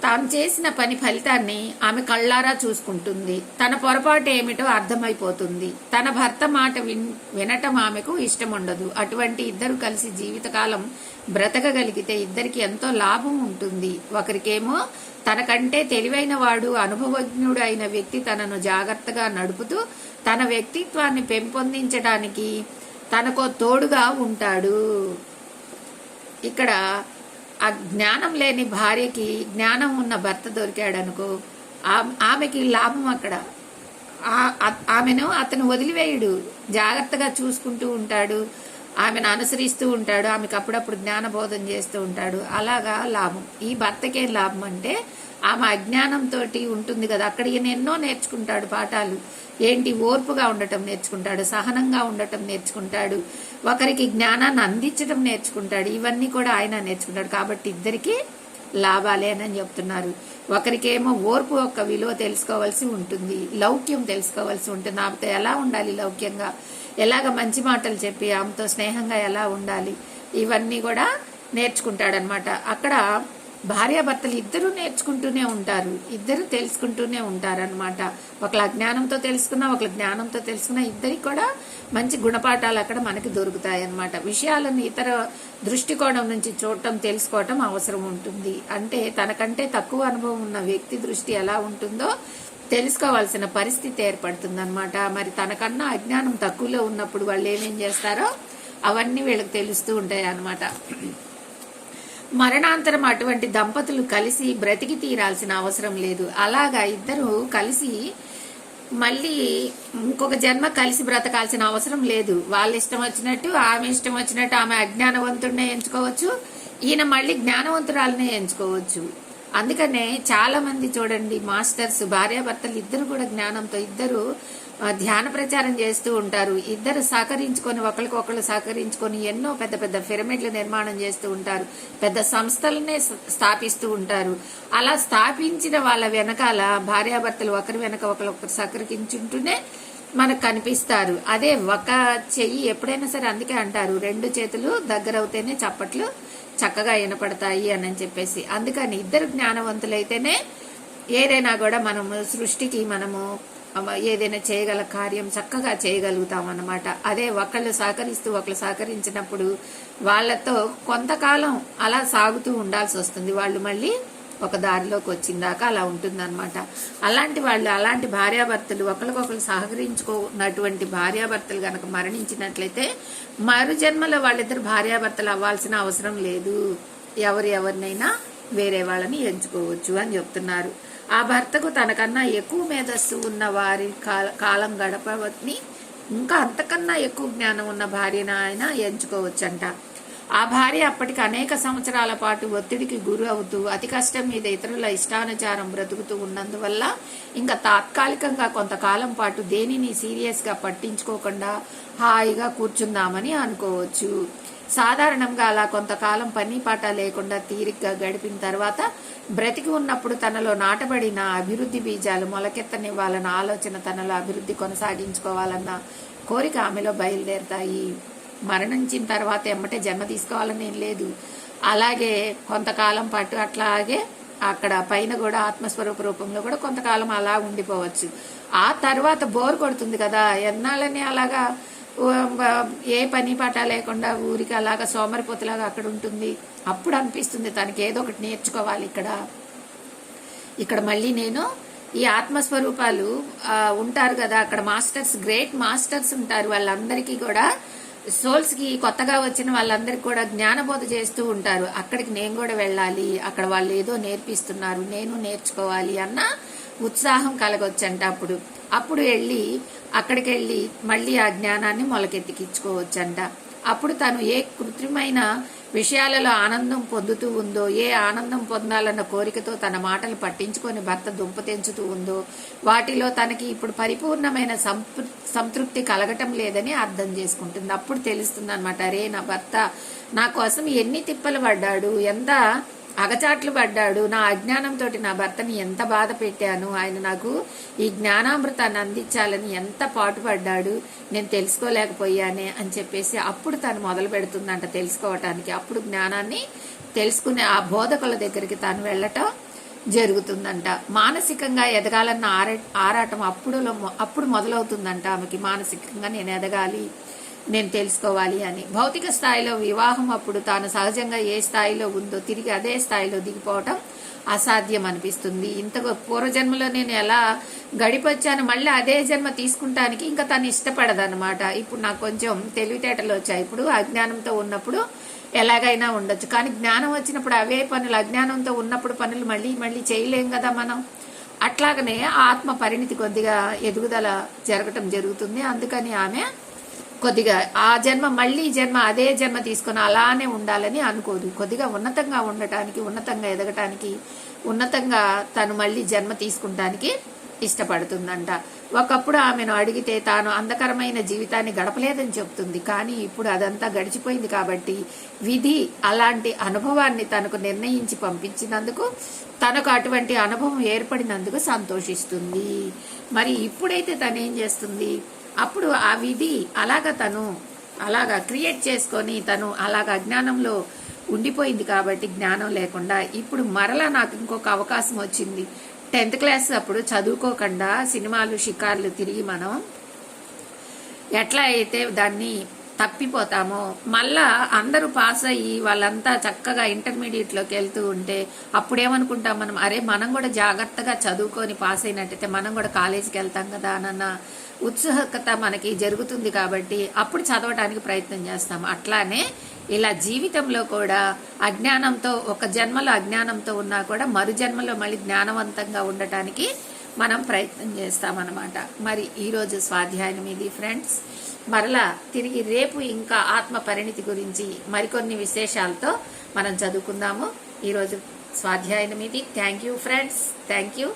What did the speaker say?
తాను చేసిన పని ఫలితాన్ని ఆమె కళ్ళారా చూసుకుంటుంది. తన పొరపాటు ఏమిటో అర్థమైపోతుంది. తన భర్త మాట వినటం ఆమెకు ఇష్టం ఉండదు. అటువంటి ఇద్దరు కలిసి జీవితకాలం బ్రతకగలిగితే ఇద్దరికి ఎంతో లాభం ఉంటుంది. ఒకరికేమో తనకంటే తెలివైన వాడు, అనుభవజ్ఞుడు అయిన వ్యక్తి తనను జాగ్రత్తగా నడుపుతూ తన వ్యక్తిత్వాన్ని పెంపొందించడానికి తనకో తోడుగా ఉంటాడు. ఇక్కడ ఆ జ్ఞానం లేని భార్యకి జ్ఞానం ఉన్న భర్త దొరికాడనుకో, ఆమెకి లాభం. అక్కడ ఆమెను అతను వదిలివేయడు, జాగ్రత్తగా చూసుకుంటూ ఉంటాడు, ఆమెను అనుసరిస్తూ ఉంటాడు, ఆమెకు అప్పుడప్పుడు జ్ఞానబోధం చేస్తూ ఉంటాడు. అలాగా లాభం. ఈ భర్తకేం లాభం అంటే ఆమె అజ్ఞానంతో ఉంటుంది కదా, అక్కడ ఈయన ఎన్నో నేర్చుకుంటాడు పాఠాలు. ఏంటి, ఓర్పుగా ఉండటం నేర్చుకుంటాడు, సహనంగా ఉండటం నేర్చుకుంటాడు, ఒకరికి జ్ఞానాన్ని అందించడం నేర్చుకుంటాడు. ఇవన్నీ కూడా ఆయన నేర్చుకుంటాడు. కాబట్టి ఇద్దరికి లాభాలేనని చెప్తున్నారు. ఒకరికేమో ఓర్పు యొక్క విలువ తెలుసుకోవాల్సి ఉంటుంది, లౌక్యం తెలుసుకోవాల్సి ఉంటుంది. ఆమెతో ఎలా ఉండాలి, లౌక్యంగా ఎలాగ మంచి మాటలు చెప్పి ఆమెతో స్నేహంగా ఎలా ఉండాలి, ఇవన్నీ కూడా నేర్చుకుంటాడనమాట. అక్కడ భార్యాభర్తలు ఇద్దరు నేర్చుకుంటూనే ఉంటారు, ఇద్దరు తెలుసుకుంటూనే ఉంటారు అనమాట. ఒకళ్ళ అజ్ఞానంతో తెలుసుకున్నా, ఒకళ్ళ జ్ఞానంతో తెలుసుకున్నా ఇద్దరికి కూడా మంచి గుణపాఠాలు అక్కడ మనకి దొరుకుతాయి అన్నమాట. విషయాలను ఇతర దృష్టికోణం నుంచి చూడటం, తెలుసుకోవటం అవసరం ఉంటుంది. అంటే తనకంటే తక్కువ అనుభవం ఉన్న వ్యక్తి దృష్టి ఎలా ఉంటుందో తెలుసుకోవాల్సిన పరిస్థితి ఏర్పడుతుంది అనమాట. మరి తనకన్నా అజ్ఞానం తక్కువలో ఉన్నప్పుడు వాళ్ళు ఏమేం చేస్తారో అవన్నీ వీళ్ళకి తెలుస్తూ ఉంటాయి అన్నమాట. మరణాంతరం అటువంటి దంపతులు కలిసి బ్రతికి తీరాల్సిన అవసరం లేదు. అలాగా ఇద్దరు కలిసి మళ్ళీ ఇంకొక జన్మ కలిసి బ్రతకాల్సిన అవసరం లేదు. వాళ్ళ ఇష్టం వచ్చినట్టు, ఆమె ఇష్టం వచ్చినట్టు, ఆమె అజ్ఞానవంతుడినే ఎంచుకోవచ్చు, ఈయన మళ్ళీ జ్ఞానవంతురాలనే ఎంచుకోవచ్చు. అందుకనే చాలా మంది చూడండి, మాస్టర్స్ భార్యాభర్తలు ఇద్దరు కూడా జ్ఞానంతో ఇద్దరు ధ్యాన ప్రచారం చేస్తూ ఉంటారు. ఇద్దరు సహకరించుకొని, ఒకరికొకరు సహకరించుకొని ఎన్నో పెద్ద పెద్ద పిరమిడ్లు నిర్మాణం చేస్తూ ఉంటారు, పెద్ద సంస్థలనే స్థాపిస్తూ ఉంటారు. అలా స్థాపించిన వాళ్ళ వెనకాల భార్యాభర్తలు ఒకరి వెనక ఒకరు సహకరించుంటూనే మనకు కనిపిస్తారు. అదే ఒక చెయ్యి ఎప్పుడైనా సరే, అందుకే అంటారు రెండు చేతులు దగ్గరవుతేనే చప్పట్లు చక్కగా వినపడతాయి అని చెప్పేసి. అందుకని ఇద్దరు జ్ఞానవంతులైతేనే ఏదైనా కూడా మనము సృష్టికి మనము ఏదైనా చేయగల కార్యం చక్కగా చేయగలుగుతాం అన్నమాట. అదే ఒకళ్ళు సహకరిస్తూ ఒకళ్ళు సహకరించినప్పుడు వాళ్ళతో కొంతకాలం అలా సాగుతూ ఉండాల్సి వస్తుంది. వాళ్ళు మళ్ళీ ఒక దారిలోకి వచ్చిందాక అలా ఉంటుందన్నమాట. అలాంటి వాళ్ళు, అలాంటి భార్యాభర్తలు ఒకరికొకరు సహకరించుకున్నటువంటి భార్యాభర్తలు గనక మరణించినట్లయితే మరు జన్మలో వాళ్ళిద్దరు భార్యాభర్తలు అవ్వాల్సిన అవసరం లేదు. ఎవరినైనా వేరే వాళ్ళని ఎంచుకోవచ్చు అని చెప్తున్నారు. ఆ భర్తకు తనకన్నా ఎక్కువ మేధస్సు ఉన్న వారి కాలం గడపని, ఇంకా అంతకన్నా ఎక్కువ జ్ఞానం ఉన్న భార్యను ఆయన ఎంచుకోవచ్చంట. ఆ భార్య అప్పటికి అనేక సంవత్సరాల పాటు ఒత్తిడికి గురి అవుతూ అతి కష్టం మీద ఇతరుల ఇష్టానుసారం బ్రతుకుతూ ఉన్నందువల్ల ఇంకా తాత్కాలికంగా కొంతకాలం పాటు దేనిని సీరియస్ గా పట్టించుకోకుండా హాయిగా కూర్చుందామని అనుకోవచ్చు. సాధారణంగా అలా కొంతకాలం పని పాట లేకుండా తీరిగ్గా గడిపిన తర్వాత బ్రతికి ఉన్నప్పుడు తనలో నాటబడిన అభివృద్ధి బీజాలు మొలకెత్తనివ్వాలన్న ఆలోచన, తనలో అభివృద్ధి కొనసాగించుకోవాలన్న కోరిక ఆమెలో బయలుదేరుతాయి. మరణించిన తర్వాత ఎమ్మటే జన్మ తీసుకోవాలని ఏం లేదు. అలాగే కొంతకాలం పాటు అట్లాగే అక్కడ పైన కూడా ఆత్మస్వరూప రూపంలో కూడా కొంతకాలం అలా ఉండిపోవచ్చు. ఆ తర్వాత బోర్ కొడుతుంది కదా, ఎన్నాళ్ళని అలాగా ఏ పని పాట లేకుండా ఊరికి అలాగా సోమరిపోతులాగా అక్కడ ఉంటుంది. అప్పుడు అనిపిస్తుంది తనకి ఏదో ఒకటి నేర్చుకోవాలి. ఇక్కడ మళ్ళీ నేను ఈ ఆత్మస్వరూపాలు ఉంటారు కదా, అక్కడ మాస్టర్స్, గ్రేట్ మాస్టర్స్ ఉంటారు. వాళ్ళందరికీ కూడా సోల్స్ కి కొత్తగా వచ్చిన వాళ్ళందరికీ కూడా జ్ఞానబోధ చేస్తూ ఉంటారు. అక్కడికి నేను కూడా వెళ్ళాలి, అక్కడ వాళ్ళు ఏదో నేర్పిస్తున్నారు, నేను నేర్చుకోవాలి అన్న ఉత్సాహం కలగొచ్చంట. అప్పుడు అక్కడికి వెళ్ళి మళ్ళీ ఆ జ్ఞానాన్ని మొలకెత్తికించుకోవచ్చంట. అప్పుడు తను ఏ కృత్రిమైన విషయాలలో ఆనందం పొందుతూ ఉందో, ఏ ఆనందం పొందాలన్న కోరికతో తన మాటలు పట్టించుకొని భర్త దుంప తెంచుతూ ఉందో వాటిలో తనకి ఇప్పుడు పరిపూర్ణమైన సంతృప్తి కలగటం లేదని అర్థం చేసుకుంటుంది. అప్పుడు తెలుస్తుంది అనమాట, అరే నా భర్త నా కోసం ఎన్ని తిప్పలు పడ్డాడు, ఎంత అగచాట్లు పడ్డాడు, నా అజ్ఞానంతో నా భర్తని ఎంత బాధ పెట్టాను, ఆయన నాకు ఈ జ్ఞానామృతాన్ని అందించాలని ఎంత పాటుపడ్డాడు, నేను తెలుసుకోలేకపోయానే అని చెప్పేసి అప్పుడు తను మొదలు పెడుతుందంట తెలుసుకోవటానికి. అప్పుడు జ్ఞానాన్ని తెలుసుకునే ఆ బోధకుల దగ్గరికి తాను వెళ్ళటం జరుగుతుందంట. మానసికంగా ఎదగాలన్న ఆరాటం అప్పుడు మొదలవుతుందంట ఆమెకి. మానసికంగా నేను ఎదగాలి, నేను తెలుసుకోవాలి అని. భౌతిక స్థాయిలో వివాహం అప్పుడు తాను సహజంగా ఏ స్థాయిలో ఉందో తిరిగి అదే స్థాయిలో దిగిపోవటం అసాధ్యం అనిపిస్తుంది. ఇంతకు పూర్వజన్మలో నేను ఎలా గడిపొచ్చాను మళ్ళీ అదే జన్మ తీసుకుంటానికి ఇంకా తను ఇష్టపడదన్నమాట. ఇప్పుడు నాకు కొంచెం తెలివితేటలు వచ్చాయి. ఇప్పుడు అజ్ఞానంతో ఉన్నప్పుడు ఎలాగైనా ఉండొచ్చు, కానీ జ్ఞానం వచ్చినప్పుడు అవే పనులు, అజ్ఞానంతో ఉన్నప్పుడు పనులు మళ్ళీ మళ్ళీ చేయలేం కదా మనం. అట్లాగనే ఆత్మ పరిణితి కొద్దిగా ఎదుగుదల జరగటం జరుగుతుంది. అందుకని ఆమె కొద్దిగా ఆ జన్మ మళ్ళీ జన్మ అదే జన్మ తీసుకుని అలానే ఉండాలని అనుకోదు. కొద్దిగా ఉన్నతంగా ఉండటానికి, ఉన్నతంగా ఎదగటానికి, ఉన్నతంగా తను మళ్ళీ జన్మ తీసుకుంటానికి ఇష్టపడుతుందంట. ఒకప్పుడు ఆమెను అడిగితే తాను అందకరమైన జీవితాన్ని గడపలేదని చెప్తుంది. కానీ ఇప్పుడు అదంతా గడిచిపోయింది కాబట్టి విధి అలాంటి అనుభవాన్ని తనకు నిర్ణయించి పంపించినందుకు, తనకు అటువంటి అనుభవం ఏర్పడినందుకు సంతోషిస్తుంది. మరి ఇప్పుడైతే తను ఏం చేస్తుంది? అప్పుడు ఆ విధి అలాగా క్రియేట్ చేసుకొని తను అలాగా అజ్ఞానంలో ఉండిపోయింది కాబట్టి, జ్ఞానం లేకుండా ఇప్పుడు మరలా నాకు ఇంకొక అవకాశం వచ్చింది. 10th క్లాస్ అప్పుడు చదువుకోకుండా సినిమాలు షికార్లు తిరిగి మనం ఎట్లా అయితే దాన్ని తప్పిపోతామో, మళ్ళా అందరూ పాస్ అయ్యి వాళ్ళంతా చక్కగా ఇంటర్మీడియట్లోకి వెళ్తూ ఉంటే అప్పుడేమనుకుంటాం మనం, అరే మనం కూడా జాగ్రత్తగా చదువుకొని పాస్ అయినట్టయితే మనం కూడా కాలేజీకి వెళ్తాం కదా అన్న ఉత్సుకత మనకి జరుగుతుంది. కాబట్టి అప్పుడు చదవడానికి ప్రయత్నం చేస్తాం. అట్లానే ఇలా జీవితంలో కూడా అజ్ఞానంతో, ఒక జన్మలో అజ్ఞానంతో ఉన్నా కూడా మరు జన్మలో మళ్ళీ జ్ఞానవంతంగా ఉండటానికి మనం ప్రయత్నం చేస్తామన్నమాట. మరి ఈరోజు స్వాధ్యాయం ఇది ఫ్రెండ్స్. మరలా తిరిగి రేపు ఇంకా ఆత్మ పరిణితి గురించి మరికొన్ని విశేషాలతో మనం చదువుకుందాము. ఈరోజు స్వాధ్యాయం ఇది. Thank you friends. Thank you.